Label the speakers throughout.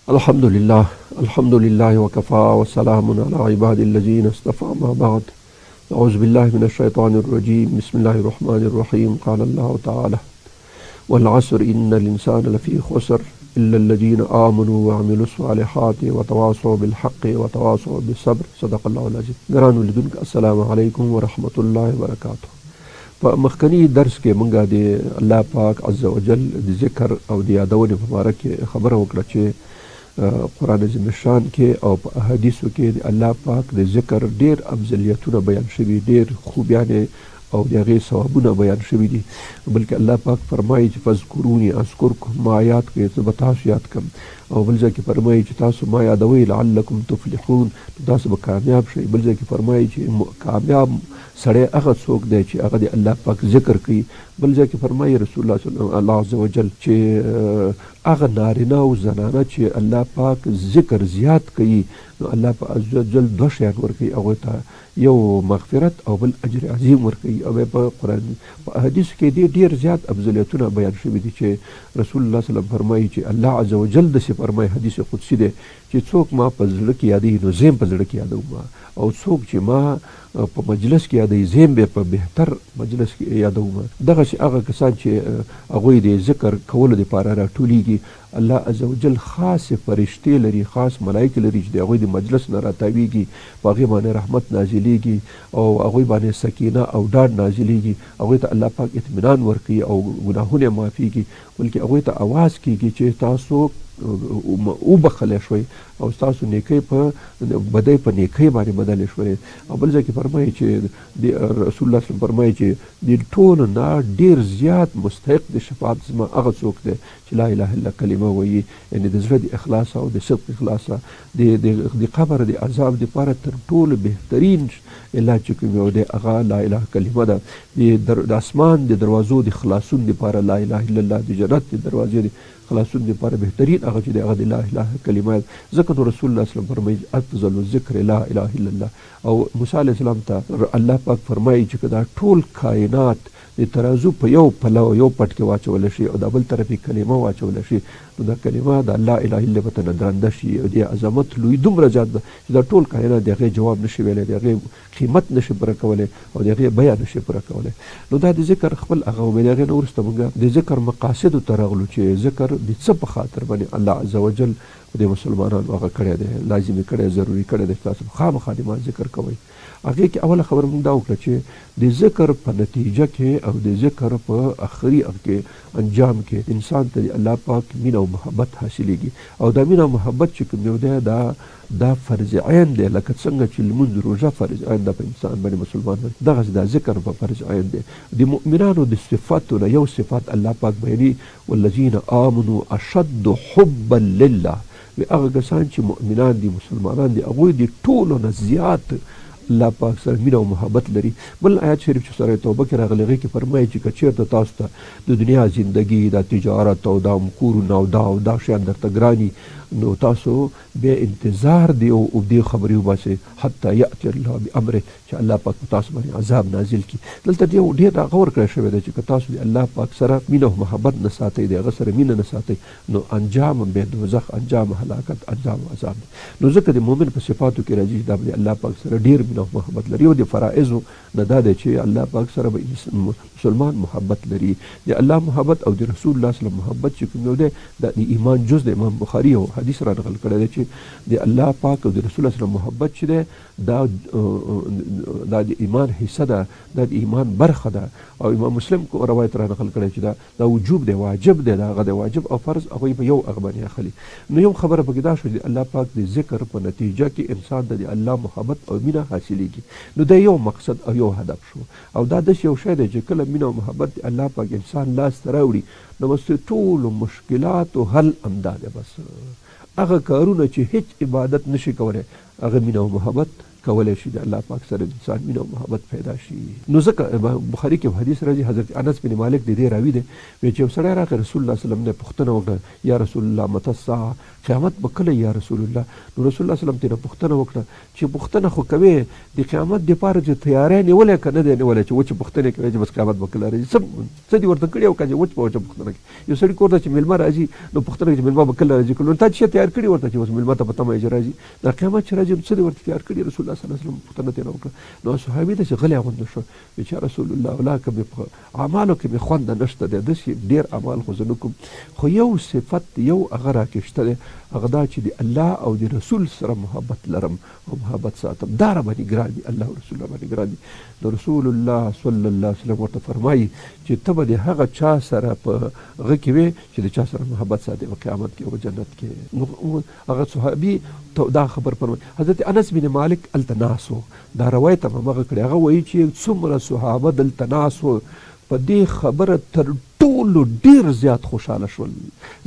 Speaker 1: الحمد لله وكفى وسلام على عباد الذين اصطفى ما بعد. أعوذ بالله من الشيطان الرجيم. بسم الله الرحمن الرحيم. قال الله تعالى: والعصر إن الإنسان لفي خسر إلا الذين آمنوا وعملوا الصالحات وتواصوا بالحق وتواصوا بالصبر. صدق الله العظيم. ګرانو لیدونکو السلام علیکم ورحمة الله وبرکاته. په مخکني درس کې مونږ د الله پاک عز وجل د ذکر او د یادونې په باره کې خبره وکړه چې قرآن عظیم شان کې او په احادیثو کې د الله پاک د ذکر ډېر افضلیتونه بیان شوي، ډېر خوبیانې او د هغې ثوابونه بیان شوي دي. بلکې الله پاک فرمایي چې فذکروني اذکرکم، ما یاد کړئ زه به تاسو یاد کړم. او بل ځای کې فرمایي چې تاسو ما یادوئ لعلکم تفلحون، تاسو به کامیاب شئ. بل ځای کې فرمایي چې کامیاب سړی هغه څوک دی چې هغه د الله پاک ذکر کوي. بل ځای کې فرمایي رسول الله صلی الله عز وجل چې هغه نارینه او زنانه چې الله پاک ذکر زیات کوي نو الله پاک عز وجل دوه شیان ورکوي، هغوی ته یو مغفرت او بل اجر عظیم ورکوي. او په قرآن په احادیثو کې ډېر زیات افضلیتونه بیان شوي دي چې رسول الله صلی الله علیه وسلم فرمایي چې الله عز وجل داسې فرمایي، حدیث قدسي دی چې څوک ما په زړه کې یادوي نو زه هم په زړه کې یادوم، او څوک چې ما په مجلس کې یادوي زه هم په بهتر مجلس کې یادوم. دغسې هغه کسان چې هغوی د ذکر کولو دپاره راټولیږي، الله عز وجل خاص فرشتې لري، خاص ملایکې لري چې د هغوی د مجلس نه راتاویږي، په هغې باندې رحمت نازلیږي او هغوی باندې سکینه او ډاډ نازلیږي. هغوی ته الله پاک اطمینان ورکوي او ګناهونه معافیږي، بلکې هغوی ته آواز کیږي چې تاسو وبخلی شوئ او ستاسو نیکۍ په بدۍ په نیکۍ باندې بدلې شوې. او بل ځای کې فرمایي چې د رسول الله صلی فرمایي چې د ټولو نه ډېر زیات مستحق د شفاعت زما هغه څوک دی چې لا اله الا کلمه وایي، یعنې د زړه د اخلاص او د صدق اخلاصه د قبر د عذاب دپاره تر ټولو بهترین علاج چې کوم یو دی هغه لا اله کلمه ده. د اسمان د دروازو د خلاصون دپاره لا اله الا الله، د جنت د دروازې د خلاصون دپاره بهترین هغه چې دی هغه د لا اله کلمه. ځکه نو رسول الله صلی الله علیه وسلم فرمایي افضل الذکر لا اله الا الله. او موسی علیه السلام ته الله پاک فرمایي چې که دا ټول کائنات د ترازو په یو پلو یو پټ کې واچولی شي او د بل طرف یې کلمه واچولی شي نو دا کلمه د لا اله الا به ته نه درنده شي. او د عظمت لوی دومره زیات ده چې دا ټول کائنات د هغې جواب نشي ویلی، د هغې قیمت نشي پوره کولی او د هغې بیه نشي پوره کولی. نو دا د ذکر خپل هغه و. د هغې نه وروسته موږ د ذکر مقاصدو ته راغلو چې ذکر د څه په خاطر باندې الله عز وجل د مسلمانانو هغه کړی دی، لازمي کړی، ضروري کړی دی چې تاسو خامخا د ما ذکر کوئ. هغې کې اوله خبره موږ دا وکړه چې د ذکر په نتیجه کې او د ذکر په آخري کې انجام کې انسان ته د الله پاک مینه او محبت حاصلیږي. او دا مینه او محبت چې کوم یو دی دا فرض عین دی، لکه څنګه چې لمونځ روژه فرض عین ده په انسان باندې مسلمان باندې، دغسې دا ذکر په فرض عین دی. د مؤمنانو د صفاتو نه یو صفات الله پاک بیانوي: والذین آمنوا اشد حبا لله. هغه کسان چې مؤمنان دي، مسلمانان دي، هغوی د ټولو نه زیات الله پاک سره مینه او محبت لري. بل آیات شریف چې سوره توبه کې راغلی هغې کې فرمایي چې که چېرته تاسو ته د دنیا زندګي، دا تجارت او دا کورونه او دا شیان درته ګراني نو تاسو بیا انتظار دی او دې خبرې وباسئ حتی یأتي الله بامره، چې الله پاک په تاسو باندې عذاب نازل کړي. دلته یو ډېر هغه ورکړی شوی دی چې که تاسو د الله پاک سره مینه او محبت نه ساتئ، د هغه سره مینه نه ساتئ نو انجام به دوزخ، انجام هلاکت، انجام عذاب دی. نو ځکه د مؤمن په صفاتو کې راځي دا د الله پاک سره ډېر مینه او محبت لري. او د فرائضو نه دا دی چې الله پاک سره به مسلمان محبت لري. د الله محبت او د رسول الله صلی الله علیه وسلم محبت چې کوم یو دی دا د ایمان جز د امام بخاري او حدیث را نقل کړی دی چې د الله پاک او د رسول الله صلی الله علیه وسلم محبت چې دی دا د ایمان حصه ده، دا د ایمان برخه ده. او امام مسلم کو روایت را نقل کړی چې دا وجوب دی، واجب دی، دا هغه د واجب او فرض هغوی په یو هغه باندې اخلي. نو یو خبره پکې دا شو چې الله پاک د ذکر په نتیجه کې انسان ته د الله محبت او مینه حاصلیږي. نو دا یو مقصد او یو هدف شو. او دا داسې یو شی دی چې کله مینه او محبت د الله پاک انسان لاس ته راوړي نو بس ټولو مشکلاتو حل همدا دی. بس هغه کارونه چې هیڅ عبادت نشي کولی هغه مینه او محبت کولی شي د الله پاک سره د انسان مینه او محبت پیدا شي. نو ځکه بخاري کې حدیث راځي، حضرت انس بن مالک د دې راوي دی، وایي چې یو سړی راغی رسول الله صلی الله علیه وسلم نه پوښتنه وکړه، یا رسول الله متى الساعه، قیامت به کله یا رسول الله؟ نو رسول الله صلی الله علیه وسلم ترې پوښتنه وکړه چې پوښتنه خو کوې د قیامت دپاره چې تیاری نیولی که نه دی نیولی، چې وچې پوښتنې کوي چې بس قیامت به کله راځي؟ څه دې ورته کړي او که چې وچ په وچه پوښتنه کوي؟ یو سړي کور ته چې میلمه راځي نو پوښتنه کوي چې میلمه به کله راځي، نو تا چې تیار کړي ورته چې اوس میلمه ته په تمه چې راځي، دا قیامت چې راځي څه دې ورته تیار کړي؟ رسول الله صلی الله علیه وسلم پوښتنه ترې وکړه. نو صحابي داسې غلی غونډه شو، وایي چې رسول الله ولا که مې په اعمالو کې مې خونده نشته دی، داسې ډېر اعمال خو زه نه کوم، خو یو صفت یو هغه راکې شته دی، هغه دا چې د الله او د رسول سره محبت لرم او محبت ساتم، دا راباندې ګران دي، الله او رسول راباندې ګران دي. نو رسول الله صلی الله علیه وسلم ورته فرمایي چې ته به د هغه چا سره په هغه کې وې چې د چا سره محبت ساتي په قیامت کې او جنت کې. نو هغه صحابي دا خبر فرمایي. حضرت انس بن مالک هلته ناست و، دا روایت هم همغه کړی، هغه وایي چې څومره صحابه دلته ناست و په دې خبره تر ټولو ډېر زیات خوشحاله شول،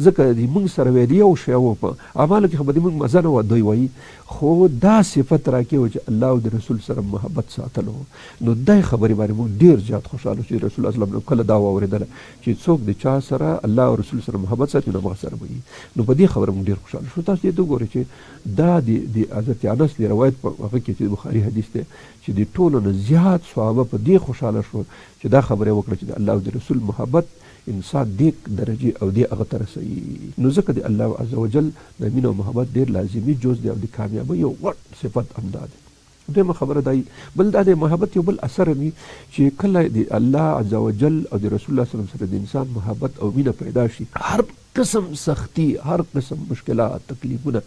Speaker 1: ځکه د موږ سره ویل یو شی و، په اعمالو کې خو به د موږ مزه نه وه دوی وایي، خو دا صفت راکې و چې الله او د رسول سره محبت ساتلو. نو دای خبرې باندې موږ ډېر زیات خوشحاله شو چې رسول الله صلی الله علیه وسلم کله دا واورېدله چې څوک د چا سره الله او رسول سره محبت ساتي نو هغه سره به وي. نو په دې خبره موږ ډېر خوشحاله شو. تاسو دې وګورئ چې دا د حضرت انس د روایت په هغه کې چې بخاري حدیث دی چې د ټولو نه زیات صحابه په دې خوشحاله شو چې دا خبره وکړه چې د الله او د رسول محبت انسان دې درجې او دې هغه ته رسوي. نو ځکه د الله عز وجل د مینې او محبت ډېر لازمي جز دی او د کامیابۍ یو غټ صفت همدا دی. دویمه خبره دا بل دا د محبت یو بل اثر وي چې کله د الله عز وجل او د رسول الله صلی الله علیه وسلم سره د انسان محبت او مینه پیدا شي، هر قسم سختی، هر قسم مشکلات، تکلیفونه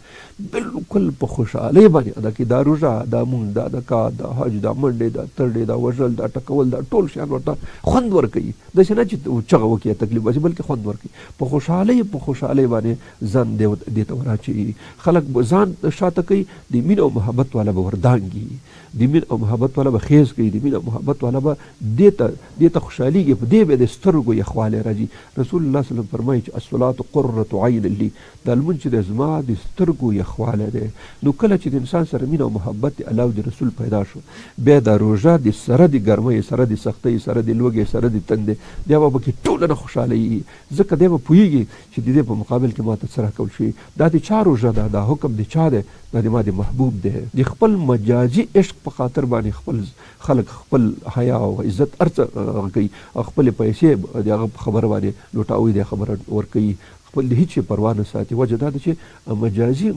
Speaker 1: بالکل په خوشحالۍ باندې ادا کړي. دا روژه، دا مونځ، دا زکات، دا حج، دا منډې، دا ترډې، دا وژل، دا ټکول، دا ټول شیان ورته خوند ورکوي. داسې نه چې چغه وکړي تکلیف باسي، بلکې خوند ورکوي. په خوشحالۍ باندې ځان دې ته وراچوي. خلک به ځان شاته کوي، د مینې او محبت والا به وردانګي، د مینې او محبت والا به خیز کوي، د مینې او محبت والا به دې ته خوشحالېږي، په دې به د سترګو یخوالی راځي. رسول الله صلی الله علیه وسلم فرمایي چې الصلاة قرة عین لی، دا لمونځ چې د زما د سترګو یخوالی دی. نو کله چې د انسان سره مینه او محبت د الله او د رسول پیدا شو، بیا دا روژه د سره د ګرمۍ، سره د سختۍ، سره د لوږې، سره د تندې، بیا به پکې ټوله نه خوشحالوي، ځکه دی به پوهېږي چې د دې په مقابل کې ماته څه راکول شي. دا د چا روژه ده، دا حکم د چا دی؟ دا د ما د محبوب دی. د خپل مجازي عشق په خاطر باندې خپل خلک خپل حیا او عزت هر څه کوي، خپلې پیسې د هغه په خبره باندې لوټاوي، د خبره ورکوي، خپل د هېڅ شي پروا نه ساتي. وجه دا ده چې مجازي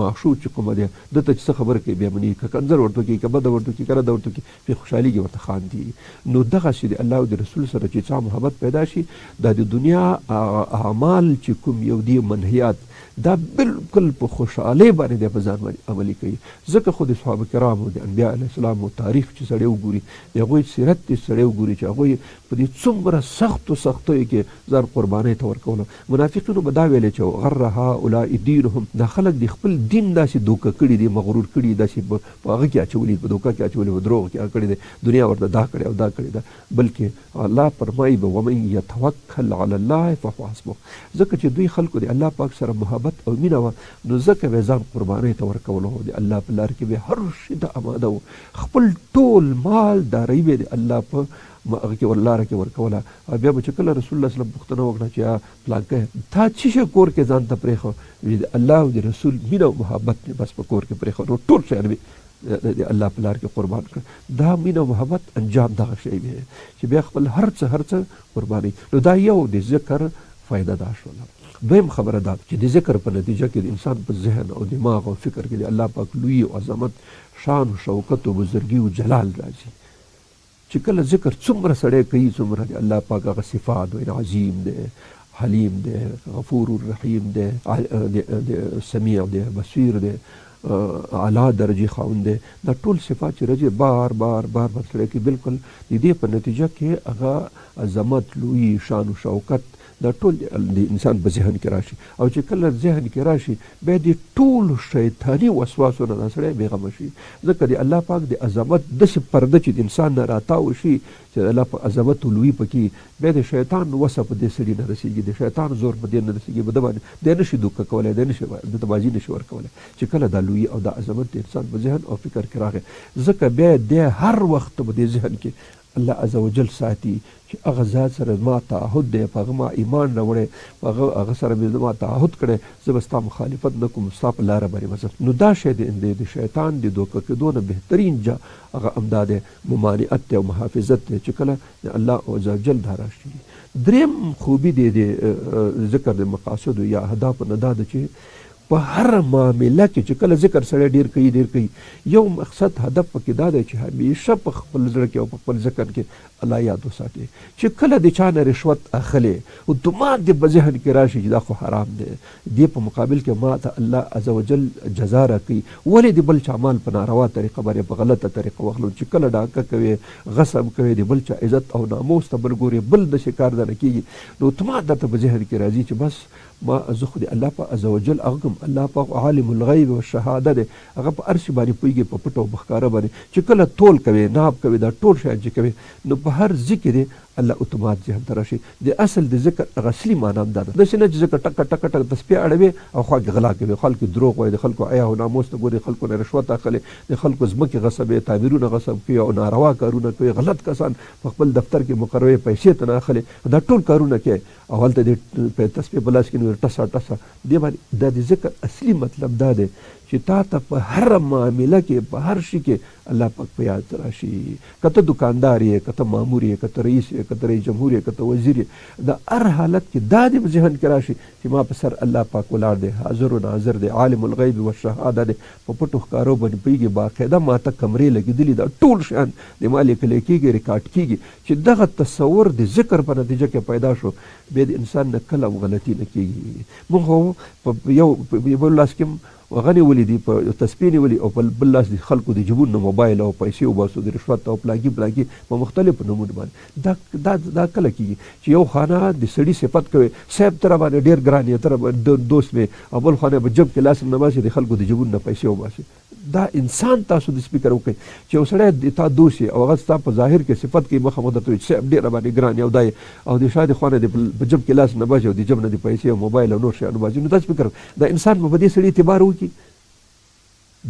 Speaker 1: معشوق چې کومه دی دته چې څه خبره کوي بیا مني، که کنځل ورته کوي، که بده ورته کوي، که رده ورته کوي، پرې خوشحالېږي، ورته خاندي. نو دغسې د الله او د رسول سره چې چا محبت پیدا شي، دا د دنیا اعمال چې کوم یو دي منهیات، دا بالکل په خوشحالۍ باندې دی په ځان باندې عملي کوي. ځکه خو د صحابه کرامو د انبیا علیه السلامو تاریخ چې سړی وګوري، د هغوی سیرت چې سړی وګوري چې هغوی په دې څومره سختیو کې ځان قربانۍ ته ورکولو. منافقینو به دا ویلې چې غر هؤلاء دینهم، دا خلک د خپل دین داسې دوکه کړي دي، مغرور کړي، داسې په هغه کې اچولي، په دوکه کې اچولي، په دروغ کې کړي دي، دنیا ورته دا کړې او دا کړې ده. بلکې الله فرمایي به ومن یتوکل علی الله فهو حسبه، ځکه چې دوی خلکو د الله پاک سره محبت او مینه وه، نو ځکه به ځان قربانۍ ته ورکولو، د الله په لار کې به هر شي ته اماده و، خپل ټول مال دارایي به د الله په هغه کې لاره کې ورکوله. بیا به چې کله رسول الله صلی الله علیه وسلم پوښتنه وکړه چې پلانکی تا څه شی کور کې ځان ته پرېښو؟ د الله او د رسول مینه او محبت مې بس په کور کې پرېښو، نو ټول شیان مې د الله په لار کې قربان کړه. دا مینه او محبت انجام دغه شی دی چې بیا خپل هر څه قرباني. نو دا یو د ذکر فایده دا شوله. دویم خبره دا چې د ذکر په نتیجه کې د انسان په ذهن او دماغ او فکر کې د الله پاک لوی او عظمت، شان و شوکت او بزرګي او جلال راځي. چې کله ذکر څومره سړی کوي، څومره د الله پاک هغه صفات وایي، عظیم دی، حلیم دی، غفور الرحیم دی، سمیع دی، بصیر دی، اعلی درجې خاوند دی. دا ټول صفات چې راځي بار بار سړی کوي، بالکل د دې په نتیجه کې هغه عظمت، لوی، شان و شوکت دا ټول د انسان په ذهن کې راشي او چې کله ذهن کې راشي بیا د ټولو شیطاني وسواسو نه دا سړی بېغمه شي. ځکه د الله پاک د عظمت داسې پرده چې د انسان نه راتاو شي چې د الله په عظمت لوی پکې بیا د شیطان وسه په دې سړي نه رسېږي، د شیطان زور په دې نه رسېږي، په ده باندې دی نشي دوکه کولی، دی نشي د ته بازي نشي ورکولی. چې کله دا لویي او دا عظمت د انسان په ذهن او فکر کې راغی ځکه بیا دی هر وخت په دې ذهن کې الله عز وجل ساتي چې هغه ذات سره ما تعهد دی، په هغه ما ایمان راوړی، په هغه سره مې ما تعهد کړی، زه به ستا مخالفت نه کوم، ستا په لاره باندې به ځم. نو دا شی د شیطان د دوکه کېدو نه بهترین جا هغه همدا دی، ممانعت دی او محافظت دی چې کله د الله عز وجل دا راشي. دریم خوبي دی د ذکر د مقاصدو یا اهدافو نه دا ده چې په هر معامله کې چې کله ذکر سړی ډېر کوي یو مقصد هدف پکې دا دی چې همیشه په خپل زړه کې او په خپل ذکر کې الله یاد وساتي چې کله د چا نه رشوت اخلي اتومات دې په ذهن کې راشي چې دا خو حرام دی، دې په مقابل کې ما ته الله عز وجل جزا راکوي. ولې د بل چا مال په ناروا طریقه باندې په غلطه طریقه واخلو؟ چې کله ډاکه کوي، غصب کوي، د بل چا عزت او ناموس ته بل ګوري، بل داسې کار درنه کېږي، نو اتومات درته په ذهن کې راځي چې بس ما زه خو د الله پاک عز وجل هغه کوم، الله پاک عالم الغیب والشهاده دی، هغه په هر شي باندې پوهېږي، په پټو په ښکاره باندې چې کله تول کوي، ناب کوي، دا ټول شیان چې کوي نو په هر ذکر دی الله اتومات ذهن ته راشي. د اصل د ذکر هغه اصلي معنا هم دا ده، داسې نه چې ذکر ټکه ټکه ټکه تسبیح اړوي او خوا کې غلا کوي، خلکو دروغ وایي، د خلکو عیا او ناموس ته ګوري، خلکو نه رشوت اخلي، د خلکو ځمکې غصبوي، تعمیرونه غصب کوي او ناروا کارونه کوي، غلط کسان په خپل دفتر کې مقرروي پیسې ته نه اخلي، دا ټول کارونه کوي او هلته د تسبیح په لاس کې نو ټسه ټسه دې باندې دا د ذکر اصلي مطلب دا دی چې تا ته په هر معامله کې په هر شي کې الله پاک په یاد راشي. که ته دکاندار یې، که ته مامور یې، که ته رئیس یې، که ته رئیس جمهور یې، که ته وزیر یې، د هر حالت کې دا دې په ذهن کې راشي چې ما په سر الله پاک ولاړ دی، حاضر و ناظر دی، عالم الغیب والشهاده دی، په پټو ښکارو باندې پوهېږي، باقاعده ما ته کمرې لګېدلي، دا ټول شیان د ما لیکلی کېږي، ریکارډ کېږي. چې دغه تصور د ذکر په نتیجه کې پیدا شو بیا د انسان نه کله هم غلطي نه کېږي. موږ خو په یو بل لاس کې هغه نیولي دي، په تسبیح نیولي او په بل لاس د خلکو د جیبونو نه موبایل او پیسې وباسو، د رشوت او پلاګي په مختلفو نومونو باندې. دا کله کېږي چې یو خانه د سړي صفت کوي، صاحب ته راباندې ډېر ګران یې، ته دوست مې، او بل خانه په جب کې لاس نه باسي، د خلکو د جیبونو نه پیسې وباسي. دا انسان تاسو د سپیکر وکړئ چې یو سړی د تا دوست او هغه ستا په ظاهر کې صفت کوي، مخامخ درته وایي چې صاحب ډېر راباندې ګران یې او دا او د شا د خوا نه په جب کې لاس نه باسي او د جب نه د پیسې او موبایل او نور شیانو باسي، نو دا سپیکر دا انسان به په دې سړي اعتبار وکړي،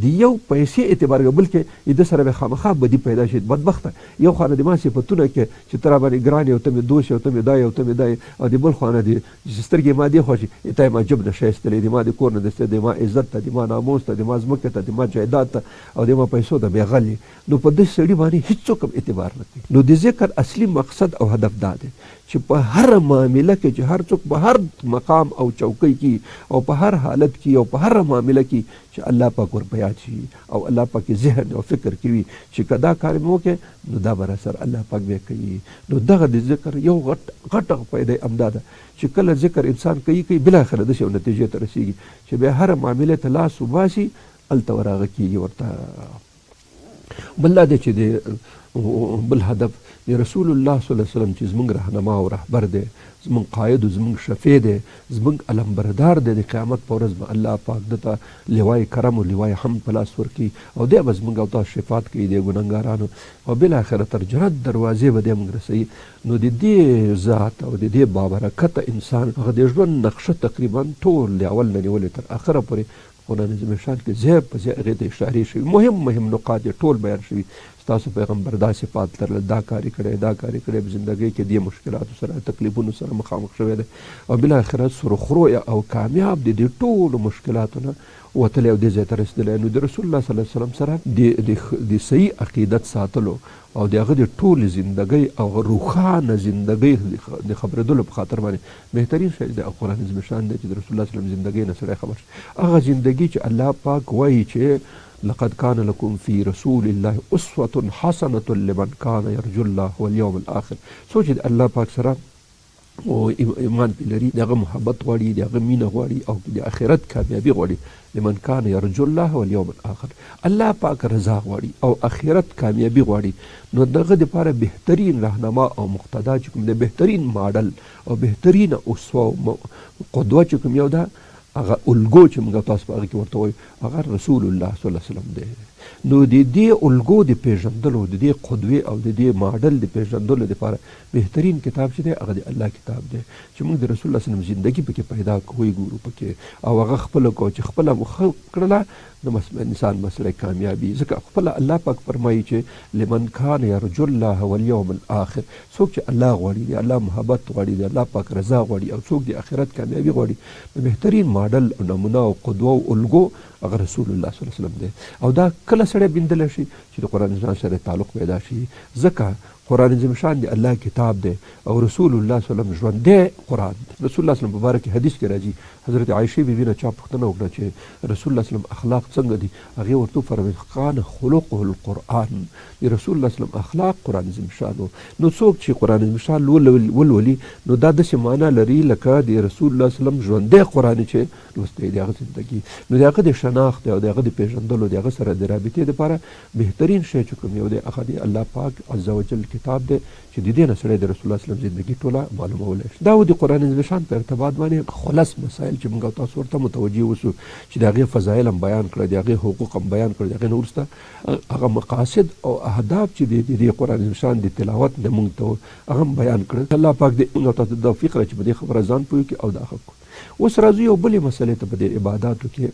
Speaker 1: د یو پیسې اعتبار کوي، بلکې د سره به خامخا بدي پیدا شي. بدبخته یو خانه د ما صفتونه کې چې ته راباندې ګران یې او ته مې دوست یې او ته مې دا یې او ته مې دا یې، او د بل خانه دې چې سترګې ما دې خوښي ته یې ما جب نه ښایستلی، د ما د کور نه دسته، د ما عزت ته، د ما ناموس ته، د ما ځمکې ته، د ما جایداد ته او د ما پیسو ته بې غل یې، نو په دې سړي باندې هېڅوک هم اعتبار نه کوي. نو د ذکر اصلي مقصد او هدف دا دی چې په هر معامله کې چې هر څوک په هر مقام او چوکۍ کې او په هر حالت کې او په هر معامله کې چې الله پاک ور په یاد شي او الله پاک ذهن او فکر کوي چې که دا کار مې وکړې نو دا به راسره الله پاک بیا کوي. نو دغه د ذکر یو غټه فایده همدا ده چې کله ذکر انسان کوي بلاخره داسې یو نتیجې ته رسېږي چې بیا هر معاملې ته لاس وباسي هلته ورهغه کېږي ورته. بل دا دی چې د بل هدف د رسول الله صلی الله علیه وسلم چې زموږ رهنما او رهبر دی، زموږ قاید او زموږ شفیع دی، زموږ علمبردار دی، د قیامت په ورځ به الله پاک دته لوای کرم او لوای حمد په لاس ورکوي او دی به زموږ او تاسو شفاعت کوي د ګنهګارانو او بالاخره تر جنت دروازې به دی موږ رسوي. نو د دې ذات او د دې بابرکته انسان هغه د ژوند نقشه تقریبا ټول د اول نه نیولې تر اخره پورې قرآن عظیم شان کې ځای په ځای هغې ته اشارې شوي، مهم نقاط یې ټول بیان شوي. ستاسو پیغمبر دا صفات لرل، دا کار یې کړی، دا کار یې کړی، په زندګۍ کې دې مشکلاتو سره تکلیفونو سره مخامخ شوی دی او بالاخره سرخرو او کامیاب دی د ټولو مشکلاتو نه وتلی او دې ځای ته رسېدلی. نو د رسول الله صلی الله علیه وسلم سره د صحیح عقیدت ساتلو او د هغه د ټولې زندګۍ او روښانه زندګۍ د خبرېدلو په خاطر باندې بهترین شی د قرآن عظیم شان دی چې د رسول الله صلی الله علیه وسلم زندګۍ نه سړی خبر شي. هغه زندګي چې الله پاک وایي چې لقد كان لكم في رسول الله اسوة حسنة لمن كان يرجو الله واليوم الآخر. سوچ الله پاک سره او ایمان پې لري، د هغه محبت غواړي، د هغه مینه غواړي او د آخرت کامیابي غواړي. لمن کان یرجو الله والیوم الاخر، الله پاک رضا غواړي او آخرت کامیابي غواړي، نو دغه دپاره بهترین راهنما او مقتدا چې کوم د بهترین ماډل او بهترینه اسوه او قدوه چې کوم یو ده، هغه الګو چې موږ تاسو په هغه کې ورته وایو، هغه رسول الله صلی الله علیه وسلم دی. نو د دې الګو د پیژندلو، د دې قدوې او د دې ماډل د پیژندلو دپاره بهترین کتاب چې دی هغه د الله کتاب دی، چې موږ د رسول الله صلی الله علیه وسلم زندګي پکې پیدا کوو، ګورو پکې او هغه خپله کو چې خپله مو ښه کړله، نو انسان مسله کامیابي. ځکه خپله الله پاک فرمایي چې لمن کان یرجو الله والیوم الاخر، څوک چې الله غواړي، د الله محبت غواړي، د الله پاک رضا غواړي او څوک د آخرت کامیابي غواړي، نو بهترین ماډل او نمونه او قدوه او الګو هغه رسول الله صلی الله علیه وسلم دی. او دا کله سړی بیندلی شي چې د قرآن عظیم سره تعلق پیدا شي، ځکه قرآن عظیم شان د الله کتاب دی او رسول الله صلی الله علیه وسلم ژوندی قرآن دی. رسول الله صلی الله علیه وسلم مبارک حدیث کې راځي، حضرت عایشې بیبي نه چا پوښتنه وکړه چې رسول الله صلی الله علیه وسلم اخلاق څنګه دي، هغې ورته وفرمایل کان خلقه القرآن، د رسول الله صلی الله علیه وسلم اخلاق قرآن عظیم شان و. نو څوک چې قرآن عظیم شان ولولي، نو دا داسې معنا لري لکه د رسول الله صلی الله علیه وسلم ژوندی قرآن چې لوستی د هغه زندګي، نو د هغه د شناخت او د هغه د پیژندلو، د هغه سره د رابطې دپاره بهترین شی چې کوم یو دی هغه د الله پاک عز وجل کتاب دی، چې د دې نه سړی د رسول الله صلی الله علیه وسلم زندګي ټوله معلومولی شي. دا و د قرآن عظیم شان په ارتباط باندې خلص مسایل چې موږ تاسو ورته متوجه اوسو، چې د هغې فضایل هم بیان کړه، د هغې حقوق هم بیان کړه، د هغې نه وروسته هغه مقاصد او اهداف چې د دې قرآن عظیم شان د تلاوت نه موږ ته هغه هم بیان کړه. الله پاک دې موږ تاسو ته توفیق راکړي چې په دې خبره ځان پوه کړي او دا ښه کړو. اوس راځو یو بلې مسلې ته په دې عباداتو کې،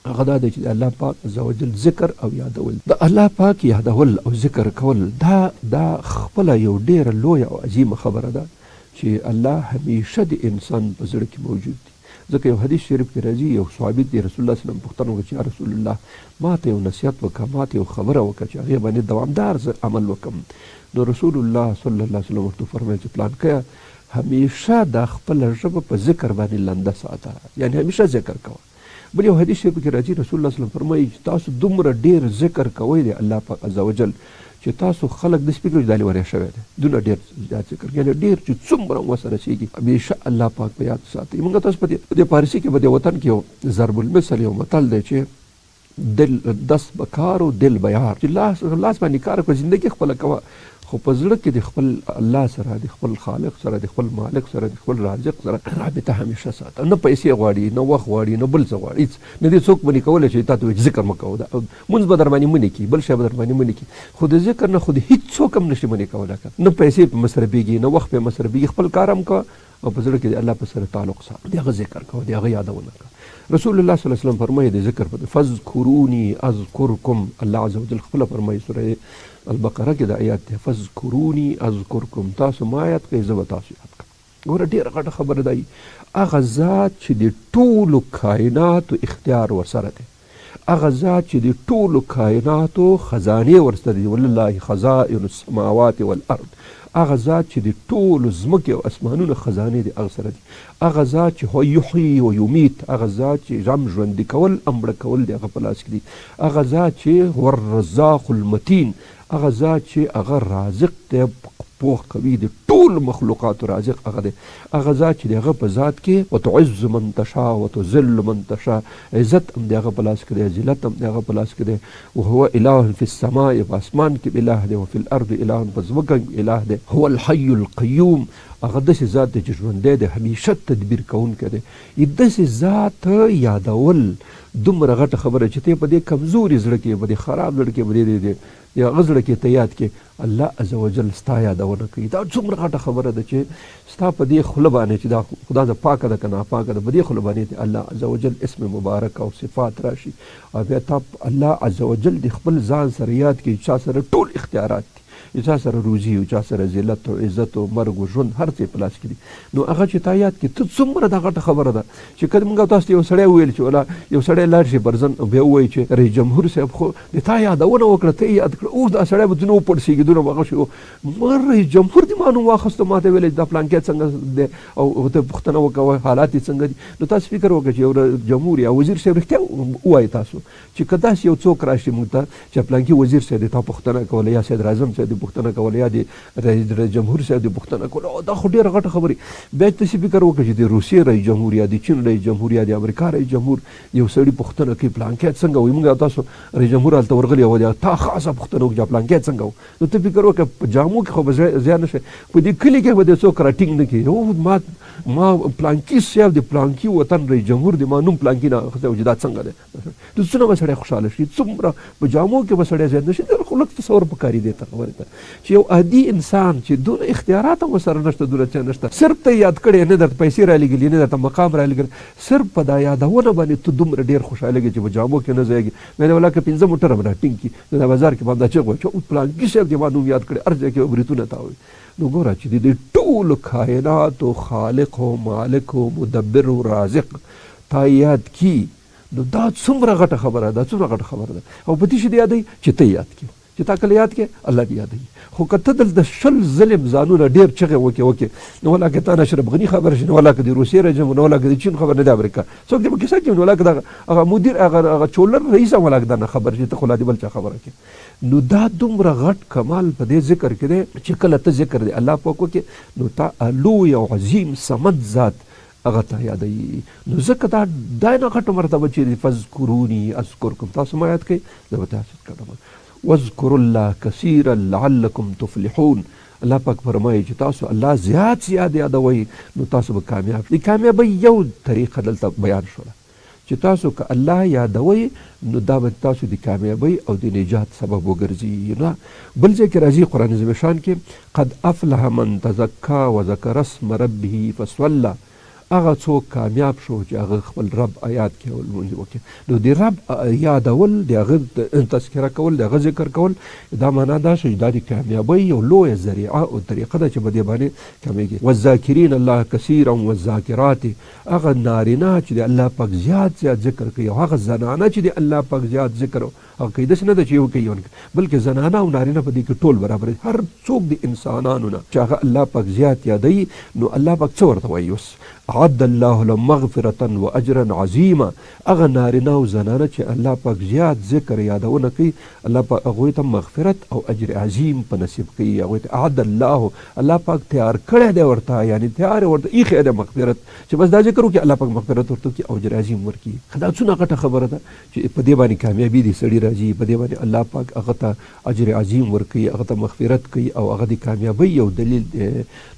Speaker 1: هغه دا دی چې د الله پاک عز وجل ذکر او یادول. د الله پاک یادول او ذکر کول دا خپله یو ډیره لویه او عظیمه خبره ده چې الله همیشه د انسان په زړه کې موجود دی. ځکه یو حدیث شریف کې راځي، یو صحابي دی رسول الله صلی الله علیه وسلم پوښتنه وکړه چې یا رسول الله ما ته یو نصیحت وکړه، ما ته یو خبره وکړه چې هغې باندې دوامدار عمل وکړم. نو رسول الله صلی الله علیه وسلم ورته وفرمیل چې پلانکیه همیشه دا خپله ژبه په ذکر باندې لنده ساته، یعنې همیشه ذکر کوه. بل یو حدیث شریف کې راځي، رسول الله صلی الله علیه وسلم فرمایي چې تاسو دومره ډېر ذکر کوئ د الله پاک عز وجل چې تاسو خلک داسې فکر چې دا لیونی شوی دی، دونه ډېر زیات ذکر، یعنې ډېر چې څومره ورسره رسېږي همیشه الله پاک په یاد ساتئ. موږ تاسو په دې فارسي کې په دې وطن کې یو ضرب المثل یو متل دی چې دل دست به کار و دل به یار، چې لاس باندې کار کړه، زندګي خپله کوه، خو په زړه کې د خپل الله سره، د خپل خالق سره، د خپل مالک سره، د خپل رازق سره رابطه همیشه ساته. نه پیسې غواړي، نه وخت غواړي، نه بل څه غواړي، هېڅ نه دې څوک باندې کولی چې تا ته وایي ذکر مه کوه، مونځ به در باندې منې کړي، بل شی به در باندې منې کړي، خو د ذکر نه خو د هېڅ څوک هم نشي منې کولی. نه پیسې په مصرفېږي، نه وخت پې مصرفېږي، خپل کار هم کوه او په زړه کې د الله په سره تعلق ساته، د هغه ذکر کوه، د هغه یادونه کوه. رسول الله صلی الله علیه وسلم فرمایي د ذکر په فذکروني اذکرکم، الله عز وجل خپله فرمایي سوره البقره کې د آیات دی فذکروني اذکرکم، تاسو ما یاد کړئ زه به تاسو یاد کړم. ګوره ډېره غټه خبره ده، هغه ذات چې د ټولو کائناتو اختیار ورسره دی، هغه ذات چې د ټولو کائناتو خزانې ورسره دي، ولله خزائن السماوات والارض، هغه ذات چې د ټولو ځمکې او اسمانونو خزانې دي هغه سره دي، هغه ذات چې هو یحیی و یمیت، هغه ذات چې هم ژوندي کول هم مړه کول د هغه په لاس کې دي، هغه ذات چې هو الرزاق المتین، هغه ذات چې هغه رازق دی پوخ قوي، د ټول مخلوقاتو رازق هغه دی، هغه ذات چې د هغه په ذات کې وتعز من تشاء وتذل من تشاء، عزت هم د هغه په لاس کې دی، ذلت هم د هغه په لاس کې دی، وهو اله فی السماء، په اسمان کې اله دی، وفي الارض اله، په ځمکه کې اله دی، هو الحی القیوم، هغه داسې ذات دی چې ژوندی دی، همیشه تدبیر کوونکی دی. داسې ذات یادول دومره غټه خبره چې ته په دې کمزوري زړه کې، په دې خراب زړه کې، په دې هغه زړه کې ته یاد کې الله عز وجل ستا یادونه کوي. دا څومره غټه خبره ده چې ستا په دې خوله باندې چې دا خدا ده پاکه ده که ناپاکه ده، په دې خوله باندې الله عز وجل اسم مبارک او صفات راشي او بیا تا الله عز وجل د خپل ځان سره یاد کړي، چا سره ټول اختیارات دي، چا سره روزي او چا سره ذلت او عزت او مرګ او ژوند هر څه په لاس کې دي. نو هغه چې تا یاد کړي ته څومره دا غټه خبره ده چې کله موږ تاسو ته یو سړی وویل چې ولا یو سړی لاړ شي برزن بیا ووایي چې رئیس جمهور صاحب خو د تا یادونه وکړه، ته یې یاد کړه، اوس دا سړی به ځینې وپړسېږي، دونه به هغه شي مګر رئیس جمهور دې ما نوم واخیسته، ما ته ویل دا پلانکې څنګه دی او ته پوښتنه وکړه حالات یې څنګه دي. نو تاسو فکر وکړه چې یو جمهور یا وزیر صاحب رښتیا ووایي تاسو چې که داسې یو څوک راشي موږ ته چې پلانکي وزیر صاحب دې تا پوښتنه کوله یا صدراعظم صاحب صاحب د پوښتنه کول یا د رئیس جمهور صاحب د پوښتنه کول، او دا خو ډېره غټه خبرې. بیا تاسې فکر وکړئ چې د روسیې رئیس جمهور یا د چین رئیس جمهور یا د امریکا رئیس جمهور یو سړي پوښتنه کوي پلانکیت څنګه وي، موږ تاسو رئیس جمهور هلته ورغلي او تا خاصه پوښتنه وکړي چې پلانکیت څنګه و، نو ته فکر وکړه په جامو کې خو به زیان نه شي، په دې کلي کې به د څوک راټینګ نه کړي ما پلانکي صاحب د پلانکي وطن رئیس جمهور د ما نوم پلانکي نه اخیستی و چې دا څنګه دی. نو څومره به سړی خوشحاله شي، څومره په جامو کې به سړی زیات نه شي. خو لږ تصور پکاري دی ته خبرې ته چې یو عادي انسان چې دونه اختیارات هم ورسره نشته، دونه څه نشته، صرف ته یاد کړی، نه درته پیسې رالېږلي، نه درته مقام رالېږلی، صرف په دا یادونه باندې ته دومره ډېر خوشحالېږي چې په جامو کې نه ځایږي. مې د ولا که 15 موټر هم راټینګ کړي نو دا بازار کې به همدا چغ وایي چې پلانکي صاحب دې ما نوم یاد کړی، هر ځای کې به بریتونه تاوي. نو ګوره چې د ټولو کائناتو خالق و مالک و مدبر و رازق تا یاد کی، نو دا څومره غټه خبره ده، څومره غټه خبره ده. او په دې شي دې یادوي چې ته یاد کړې، چې تا کله یاد کړې الله دې یادوي. خو که ته دلته 20 ظلم ځانونه ډېر چغې وکې نو ولا که تا نه اشرف غني خبر شي، نو ولا که د روسیې رئیس جمهور، نو ولا که د چین خبر، نه د امریکا څوک دې په کیسه کې، نو ولا که د هغه مدیر هغه چولر رئیس هم ولا که دا نه خبر شي، ته خو لا دې بل چا خبره کې. نو دا دومره غټ کمال په دې ذکر کې دی چې کله ته ذکر دی الله پاک وکړې نو تا لوی او عظیم صمد ذات هغه ته یادوي. نو ځکه دا نه غټه مرتبه چې فذکروني اذکرکم، تاسو ما یاد کړئ زه به تاسو کړم. واذکروا الله کثیرا لعلکم تفلحون. الله پاک فرمایي چې تاسو الله زیات یادوئ نو تاسو به کامیاب شئ. د کامیابۍ یو طریقه دلته بیان شوله چې تاسو که الله یادوئ نو دا به تاسو د کامیابۍ او د نجات سبب وګرځي. نه بل ځای کې راځي قرآن عظیم شان کې قد افلح من تزکا وذکر اسم ربه فصلی، هغه څوک کامیاب شو چې هغه خپل رب یاد کړي او لمونځ وکړي. نو د رب یادول، د هغه تذکره کول، د هغه ذکر کول، دا معنا دا شي دا د کامیابۍ یو لویه ذریعه او طریقه ده چې په دې باندې کامیږي. والذاکرین الله کثیرا والذاکرات، هغه نارینه چې د الله پاک زیات ذکر کوي او هغه زنانه چې د الله پاک زیات ذکر او کوي، داسې نه ده چې یو کوي بلکې زنانه او نارینه په دې کې ټول برابر دي. هر څوک د انسانانو نه چې هغه الله پاک زیات یادوي نو الله پاک څه ورته وایي؟ اوس عد الله لهم مغفرة و اجرا عظیما، هغه نارینه او زنانه چې الله پاک زیات ذکر یادونه کوي الله پاک هغوی ته مغفرت او اجر عظیم په نصیب کوي. هغوی ته اعد الله پاک تیار کړی دی ورته، یعنی تیار ورته ایښی دی مغفرت چې بس دا ذکر وکړي الله پاک مغفرت ورته وکړي او اجر عظیم ورکړي. دا څونه غټه خبره ده چې په دې باندې کامیابي دي سړي راځي، په دې باندې الله پاک هغه ته اجر عظیم ورکوي، هغه ته مغفرت کوي او هغه د کامیابۍ یو دلیل دی.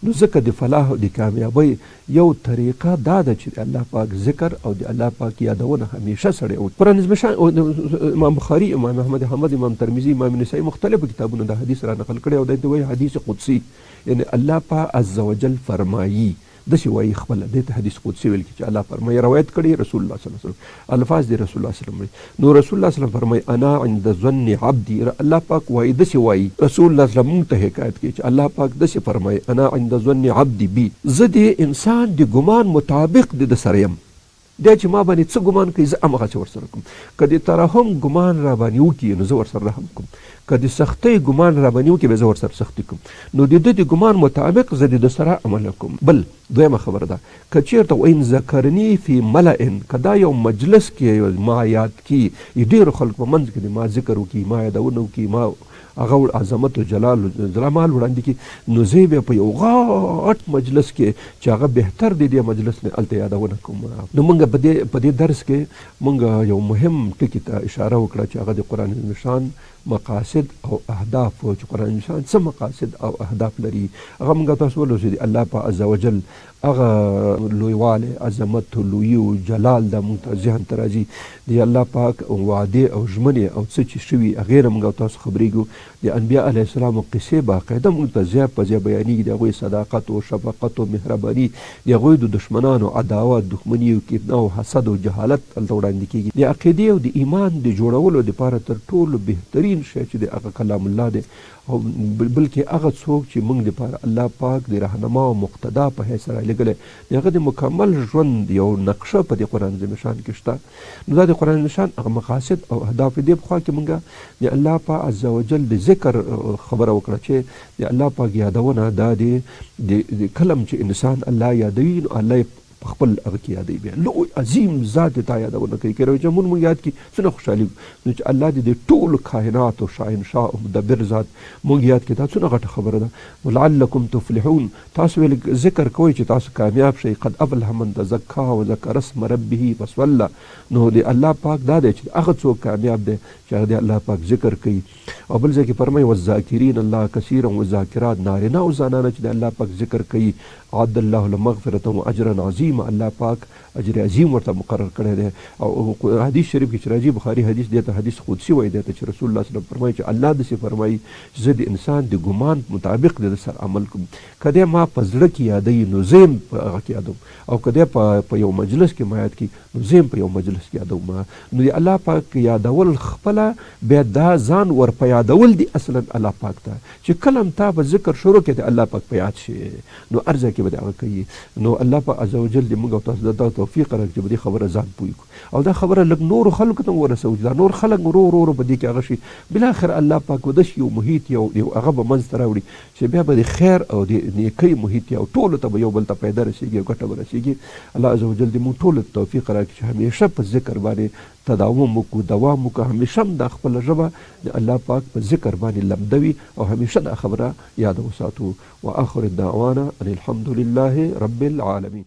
Speaker 1: نو ځکه د فلاح او د کامیابۍ یو طریقه دا ده چې الله پاک ذکر او د الله پاک یادونه همیشه سړی وکړي. قرآن عظیم امام بخاري، امام احمد حنبل، امام ترمذي، امام نسائی مختلفو کتابونو دا حدیث را نقل کړی او دا ته وایي حدیث قدسی، یعنی الله پاک عز وجل فرمایي داسې وایي خپله، دې ته حدیث قدسي ویل کېږي چې الله فرمایي، روایت کړي رسول الله صلی الله علیه وسلم، الفاظ دی رسول الله صلی الله علیه وسلم. نو رسول الله صلی الله علیه وسلم فرمایي انا عند ظن عبدي، الله پاک وایي داسې وایي، رسول الله صلی الله علیه وسلم ته حکایت کوي چې الله پاک داسې فرمایي انا عند ظن عبدي بي، زه د انسان د ګمان مطابق د سره یم، دا چې ما باندې څه ګمان کوي زه همغسې ورسره کوم. که د ترحم ګمان را باندې وکړي نو زه ورسره رحم کوم، که د سختۍ ګمان را باندې وکړي زه ورسره سختي کوم. نو د ده د ګمان مطابق زه د ده سره عمل کوم. بل دویمه خبره ده که چېرته وین ذکرني فی ملئن، که دا یو مجلس کې ما یاد کړي، ډېرو خلکو په منځ کې ما ذکر وکړي، ما یادونه وکړي، ما هغه عظمت او جلال وړاندې کړي، نو زه بیا په یو غټ مجلس کې چې هغه بهتر دی دې مجلس نه هلته یادونه کوم. نو موږ په دې درس کې موږ یو مهم ټکي ته اشاره وکړه چې هغه د قرآن نشان مقاصد او اهداف، چې قرآن نشان څه مقاصد او اهداف لري هغه موږ تاسو ولوسو. الله پاک عز وجل هغه لویوالی، عظمت، لویي او جلال دا موږ ته ذهن ته راځي. د الله پاک وعدې او ژمنې او څه چې شوي هغې نه موږ تاسو خبرېږو. د انبیا علیه السلام قصې باقاعده موږ ته ځای په ځای بیانېږي، د هغوی صداقت او شفقت او مهرباني، د هغوی د دښمنانو عداوت، دښمني او کینه او حسد او جهالت هلته وړاندې کېږي. د عقیدې او د ایمان د جوړولو دپاره تر ټولو بهترین شی چې د هغه کلام الله دی، او بلکې هغه څوک چې موږ لپاره الله پاک د رهنما او مقتدا په حیث رالیږلی، د هغه د مکمل ژوند یو نقشه په دې قرآن عظیم شان کې شته. نو دا د قرآن نشان هغه مقاصد او اهداف دې پخوا کې موږ د الله پاک عز وجل د ذکر خبره وکړه چې د الله پاک یادونه دا د کلم چې انسان الله یادوي نو الله په خپل هغه کې یادوي بیا لوی عظیم ذات تا یادونه کوي که روژه مونږ یاد کړي څونه خوشحالي نو چې الله دې د ټولو کائناتو شاهنشاه او مدبر ذات مونږ یاد کړي دا څونه غټه خبره ده. لعلکم تفلحون تاسو ویل ذکر کوئ چې تاسو کامیاب شئ. قد افلح من تزکا وذکر اسم ربه فصلی نو د الله پاک دا دی چې هغه څوک کامیاب دی چې هغه د الله پاک ذکر کوي. او بل ځای کې فرمایي والذاکرین الله کثیرا والذاکرات نارینه او زنانه چې د الله پاک ذکر کوي عد الله لمغفرة و اجرا عظیما الله پاک اجر عظیم ورته مقرر کړی دی. او حدیث شریف کې چې راځي بخاري حدیث دی ته حدیث قدسی وایي دی ته چې رسول الله صلی الله علیه وسلم فرمایي چې الله داسې فرمایي چې زه د انسان د ګمان مطابق د سر عمل کوم که دی ما په زړه کې یادوي نو زه هم په هغه کې یادوم او که دی په یو مجلس کې ما یاد کړي نو زه هم په یو مجلس کې یادوم. نو د الله پاک یادول خپله بیا دا ځان ور په یادول دي اصلا الله پاک ته چې کله هم تا په ذکر شروع کړې د الله پاک په یاد شي نو هر ځای کې به د هغه کوي. نو الله پاک عز وجل دې موږ او تاسو ته توفیق راکړي چې په دې خبره ځان پوه کړو او دا خبره لږ نورو خلکو ته ورسوو چې دا نور خلک ورو ورو په دې کې هغه شي بالاخره الله پاک به داسې یو محیط یو هغه به منځ ته راوړي چې بیا به د خیر او د نیکۍ محیط او ټولو ته به یو بل ته پیدا رسېږي او ګټه به رسېږي. الله عز وجل دې موږ ټولو ته توفیق راکړي چې همیشه په ذکر باندې تداوم وکړو دوام وکړو همیشه هم دا خپله ژبه د الله پاک په ذکر باندې لمده وي او همیشه دا خبره یاد وساتو. واخر الدعوانا ان الحمد لله رب العالمین.